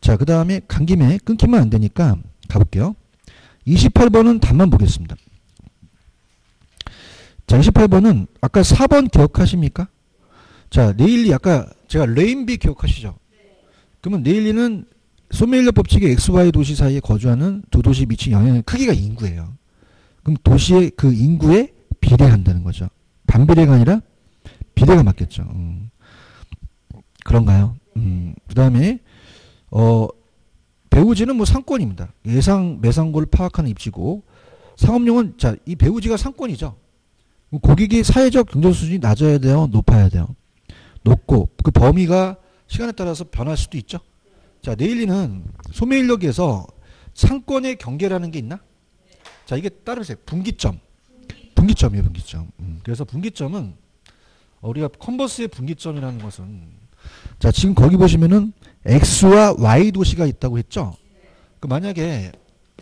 자, 그 다음에 간 김에 끊기면 안 되니까 가볼게요. 28번은 답만 보겠습니다. 자, 28번은 아까 4번 기억하십니까? 자, 레일리 아까 제가 레인비 기억하시죠? 그러면 레일리는 소메일러 법칙의 XY 도시 사이에 거주하는 두 도시 미친 영향의 크기가 인구예요. 그럼 도시의 그 인구에 비례한다는 거죠. 반비례가 아니라 비례가 맞겠죠. 그런가요? 그 다음에 배우지는 뭐 상권입니다. 예상 매상고를 파악하는 입지고 상업용은 자, 이 배우지가 상권이죠. 고객이 사회적 경제 수준이 낮아야 돼요, 높아야 돼요. 높고 그 범위가 시간에 따라서 변할 수도 있죠. 자, 네일리는 소매인력에서 상권의 경계라는 게 있나? 자, 이게 따르세요. 분기점이에요, 분기점. 그래서 분기점은 우리가 컨버스의 분기점이라는 것은 자, 지금 거기 보시면은 X와 Y 도시가 있다고 했죠? 그 만약에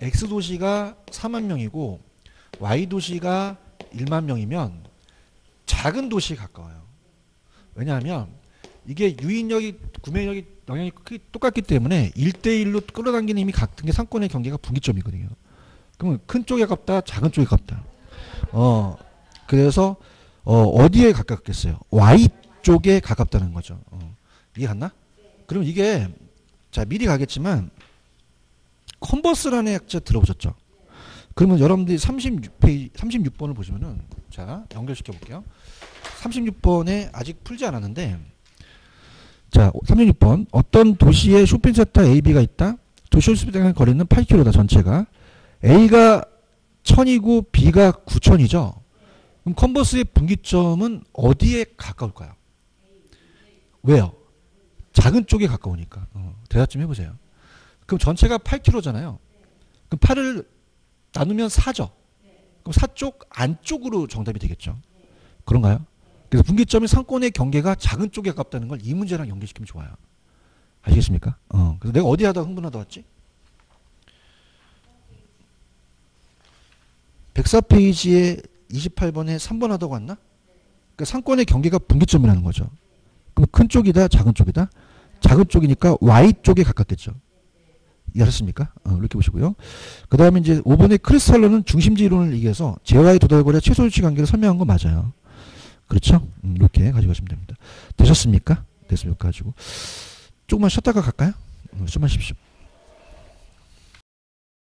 X 도시가 4만 명이고 Y 도시가 1만 명이면 작은 도시에 가까워요. 왜냐하면 이게 유인력이 구매력이 영향이 크게 똑같기 때문에 1대1로 끌어당기는 힘이 같은 게 상권의 경계가 분기점이거든요. 그러면 큰 쪽에 가깝다, 작은 쪽에 가깝다. 그래서 어디에 가깝겠어요? Y 쪽에 가깝다는 거죠. 이해갔나? 그럼 이게 자, 미리 가겠지만 컨버스라는 약자 들어보셨죠? 그러면 여러분들이 36번을 보시면은 자, 연결시켜 볼게요. 36번에 아직 풀지 않았는데 자, 36번 어떤 도시에 쇼핑센터 A, B가 있다. 도시 쇼핑센터 거리는 8km다 전체가. A가 1000이고 B가 9000이죠. 그럼 컨버스의 분기점은 어디에 가까울까요? 왜요? 작은 쪽에 가까우니까. 대답 좀 해보세요. 그럼 전체가 8km잖아요. 그럼 8을 나누면 4죠. 그럼 4 쪽 안쪽으로 정답이 되겠죠. 그런가요? 그래서 분기점이 상권의 경계가 작은 쪽에 가깝다는 걸 이 문제랑 연결시키면 좋아요. 아시겠습니까? 그래서 내가 어디 하다 흥분하다 왔지? 104페이지에 28번에 3번 하다고 왔나? 그러니까 상권의 경계가 분기점이라는 거죠. 그럼 큰 쪽이다, 작은 쪽이다? 작은 쪽이니까 Y 쪽에 가깝겠죠. 이해하셨습니까? 이렇게 보시고요. 그 다음에 이제 5번에 크리스탈러는 중심지 이론을 얘기해서 재와의 도달거리와 최소치 관계를 설명한 거 맞아요. 그렇죠? 이렇게 가져가시면 됩니다. 되셨습니까? 됐습니까? 가지고 조금만 쉬었다가 갈까요? 좀만 쉬십시오.